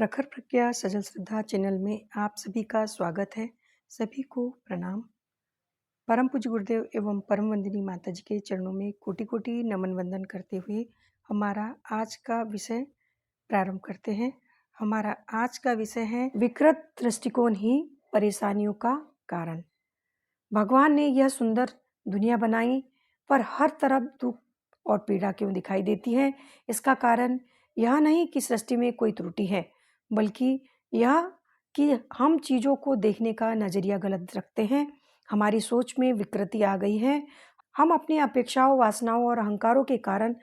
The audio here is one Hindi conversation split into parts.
प्रखर प्रज्ञा सजल श्रद्धा चैनल में आप सभी का स्वागत है। सभी को प्रणाम। परम पूज्य गुरुदेव एवं परम वंदनीय माता जी के चरणों में कोटि कोटि नमन वंदन करते हुए हमारा आज का विषय प्रारंभ करते हैं। हमारा आज का विषय है विकृत दृष्टिकोण ही परेशानियों का कारण। भगवान ने यह सुंदर दुनिया बनाई, पर हर तरफ दुख और पीड़ा क्यों दिखाई देती है? इसका कारण यह नहीं कि सृष्टि में कोई त्रुटि है, बल्कि यह कि हम चीज़ों को देखने का नज़रिया गलत रखते हैं। हमारी सोच में विकृति आ गई है। हम अपनी अपेक्षाओं, वासनाओं और अहंकारों के कारण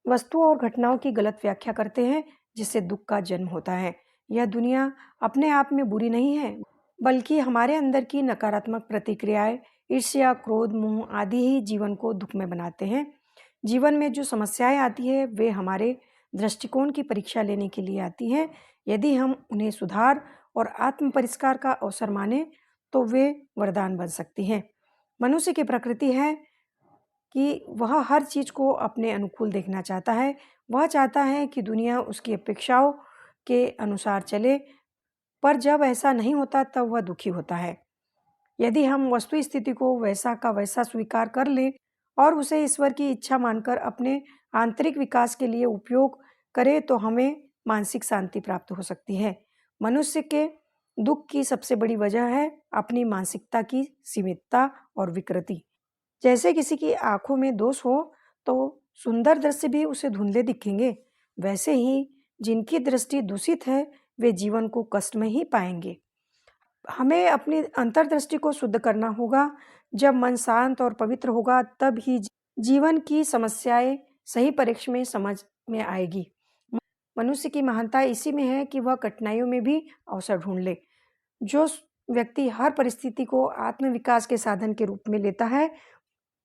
वस्तुओं और घटनाओं की गलत व्याख्या करते हैं, जिससे दुख का जन्म होता है। यह दुनिया अपने आप में बुरी नहीं है, बल्कि हमारे अंदर की नकारात्मक प्रतिक्रियाएं, ईर्ष्या, क्रोध, मोह आदि ही जीवन को दुखमय बनाते हैं। जीवन में जो समस्याएं आती है वे हमारे दृष्टिकोण की परीक्षा लेने के लिए आती हैं। यदि हम उन्हें सुधार और आत्म परिष्कार का अवसर माने तो वे वरदान बन सकती हैं। मनुष्य की प्रकृति है कि वह हर चीज को अपने अनुकूल देखना चाहता है। वह चाहता है कि दुनिया उसकी अपेक्षाओं के अनुसार चले, पर जब ऐसा नहीं होता तब वह दुखी होता है। यदि हम वस्तु स्थिति को वैसा का वैसा स्वीकार कर लें और उसे ईश्वर की इच्छा मानकर अपने आंतरिक विकास के लिए उपयोग करें तो हमें मानसिक शांति प्राप्त हो सकती है। मनुष्य के दुख की सबसे बड़ी वजह है अपनी मानसिकता की सीमितता और विकृति। जैसे किसी की आंखों में दोष हो तो सुंदर दृश्य भी उसे धुंधले दिखेंगे, वैसे ही जिनकी दृष्टि दूषित है वे जीवन को कष्ट में ही पाएंगे। हमें अपनी अंतर्दृष्टि को शुद्ध करना होगा। जब मन शांत और पवित्र होगा तब ही जीवन की समस्याएं सही परिप्रेक्ष्य में समझ में आएगी। मनुष्य की महानता इसी में है कि वह कठिनाइयों में भी अवसर ढूंढ ले। जो व्यक्ति हर परिस्थिति को आत्मविकास के साधन के रूप में लेता है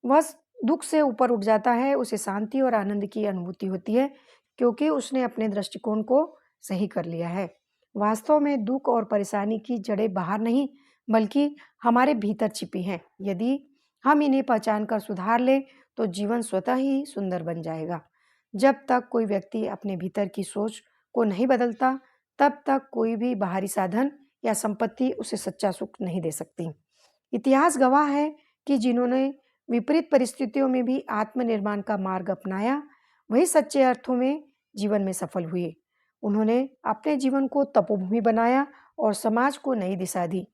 वह दुख से ऊपर उठ जाता है। उसे शांति और आनंद की अनुभूति होती है, क्योंकि उसने अपने दृष्टिकोण को सही कर लिया है। वास्तव में दुख और परेशानी की जड़ें बाहर नहीं, बल्कि हमारे भीतर छिपी हैं। यदि हम इन्हें पहचान कर सुधार लें तो जीवन स्वतः ही सुंदर बन जाएगा। जब तक कोई व्यक्ति अपने भीतर की सोच को नहीं बदलता, तब तक कोई भी बाहरी साधन या संपत्ति उसे सच्चा सुख नहीं दे सकती। इतिहास गवाह है कि जिन्होंने विपरीत परिस्थितियों में भी आत्मनिर्माण का मार्ग अपनाया, वही सच्चे अर्थों में जीवन में सफल हुए। उन्होंने अपने जीवन को तपोभूमि बनाया और समाज को नई दिशा दी।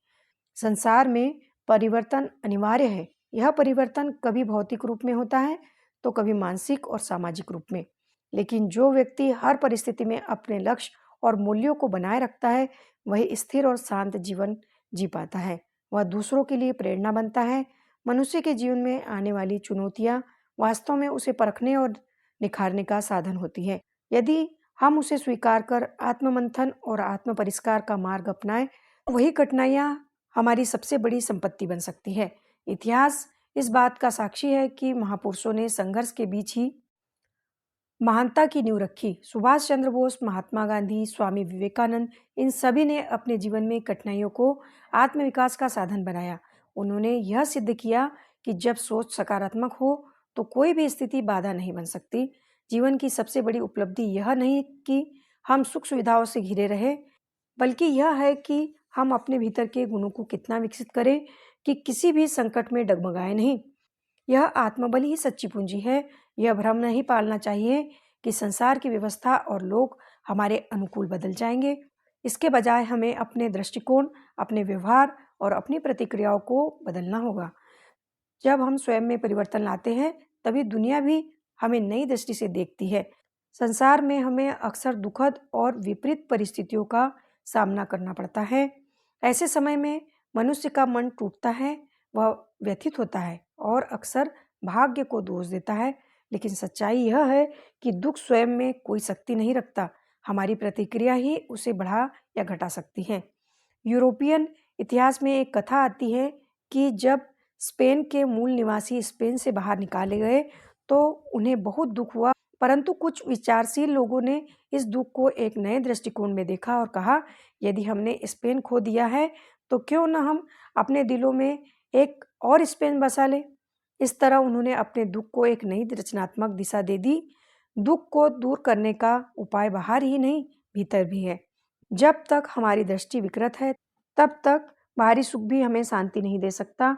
संसार में परिवर्तन अनिवार्य है। यह परिवर्तन कभी भौतिक रूप में होता है तो कभी मानसिक और सामाजिक रूप में। लेकिन जो व्यक्ति हर परिस्थिति में अपने लक्ष्य और मूल्यों को बनाए रखता है, वही स्थिर और शांत जीवन जी पाता है। वह दूसरों के लिए प्रेरणा बनता है। मनुष्य के जीवन में आने वाली चुनौतियां वास्तव में उसे परखने और निखारने का साधन होती है। यदि हम उसे स्वीकार कर आत्ममंथन और आत्म परिष्कार का मार्ग अपनाएं, वही कठिनाइयां हमारी सबसे बड़ी संपत्ति बन सकती है। इतिहास इस बात का साक्षी है कि महापुरुषों ने संघर्ष के बीच ही महानता की नींव रखी। सुभाष चंद्र बोस, महात्मा गांधी, स्वामी विवेकानंद, इन सभी ने अपने जीवन में कठिनाइयों को आत्मविकास का साधन बनाया। उन्होंने यह सिद्ध किया कि जब सोच सकारात्मक हो तो कोई भी स्थिति बाधा नहीं बन सकती। जीवन की सबसे बड़ी उपलब्धि यह नहीं कि हम सुख सुविधाओं से घिरे रहे, बल्कि यह है कि हम अपने भीतर के गुणों को कितना विकसित करें कि किसी भी संकट में डगमगाए नहीं। यह आत्मबल ही सच्ची पूंजी है। यह भ्रम नहीं पालना चाहिए कि संसार की व्यवस्था और लोग हमारे अनुकूल बदल जाएंगे। इसके बजाय हमें अपने दृष्टिकोण, अपने व्यवहार और अपनी प्रतिक्रियाओं को बदलना होगा। जब हम स्वयं में परिवर्तन लाते हैं, तभी दुनिया भी हमें नई दृष्टि से देखती है। संसार में हमें अक्सर दुखद और विपरीत परिस्थितियों का सामना करना पड़ता है। ऐसे समय में मनुष्य का मन टूटता है, वह व्यथित होता है और अक्सर भाग्य को दोष देता है। लेकिन सच्चाई यह है कि दुख स्वयं में कोई शक्ति नहीं रखता। हमारी प्रतिक्रिया ही उसे बढ़ा या घटा सकती है। यूरोपियन इतिहास में एक कथा आती है कि जब स्पेन के मूल निवासी स्पेन से बाहर निकाले गए तो उन्हें बहुत दुख हुआ, परंतु कुछ विचारशील लोगों ने इस दुख को एक नए दृष्टिकोण में देखा और कहा, यदि हमने स्पेन खो दिया है तो क्यों न हम अपने दिलों में एक और स्पेन बसा लें। इस तरह उन्होंने अपने दुख को एक नई रचनात्मक दिशा दे दी। दुख को दूर करने का उपाय बाहर ही नहीं, भीतर भी है। जब तक हमारी दृष्टि विकृत है, तब तक बाहरी सुख भी हमें शांति नहीं दे सकता।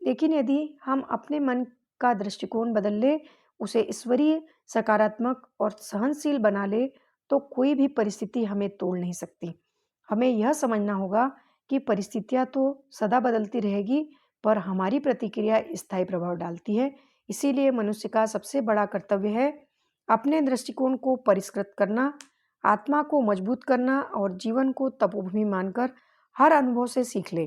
लेकिन यदि हम अपने मन का दृष्टिकोण बदल ले, उसे ईश्वरीय, सकारात्मक और सहनशील बना ले, तो कोई भी परिस्थिति हमें तोड़ नहीं सकती। हमें यह समझना होगा कि परिस्थितियाँ तो सदा बदलती रहेगी, पर हमारी प्रतिक्रिया स्थायी प्रभाव डालती है। इसीलिए मनुष्य का सबसे बड़ा कर्तव्य है अपने दृष्टिकोण को परिष्कृत करना, आत्मा को मजबूत करना और जीवन को तपोभूमि मानकर हर अनुभव से सीख ले।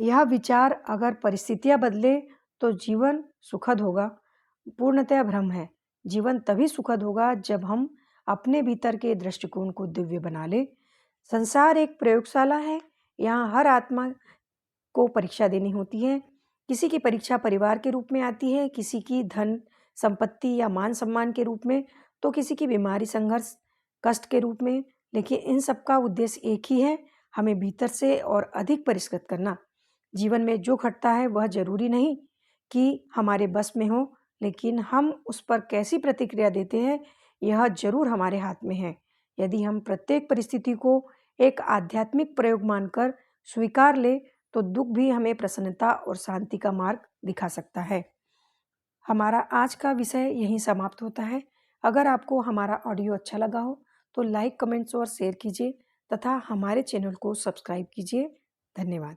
यह विचार अगर परिस्थितियां बदले तो जीवन सुखद होगा, पूर्णतः भ्रम है। जीवन तभी सुखद होगा जब हम अपने भीतर के दृष्टिकोण को दिव्य बना ले। संसार एक प्रयोगशाला है, यहाँ हर आत्मा को परीक्षा देनी होती है। किसी की परीक्षा परिवार के रूप में आती है, किसी की धन संपत्ति या मान सम्मान के रूप में, तो किसी की बीमारी संघर्ष कष्ट के रूप में। लेकिन इन सबका उद्देश्य एक ही है, हमें भीतर से और अधिक परिष्कृत करना। जीवन में जो घटता है वह जरूरी नहीं कि हमारे बस में हो, लेकिन हम उस पर कैसी प्रतिक्रिया देते हैं यह जरूर हमारे हाथ में है। यदि हम प्रत्येक परिस्थिति को एक आध्यात्मिक प्रयोग मानकर स्वीकार ले, तो दुख भी हमें प्रसन्नता और शांति का मार्ग दिखा सकता है। हमारा आज का विषय यहीं समाप्त होता है। अगर आपको हमारा ऑडियो अच्छा लगा हो तो लाइक, कमेंट्स और शेयर कीजिए तथा हमारे चैनल को सब्सक्राइब कीजिए। धन्यवाद।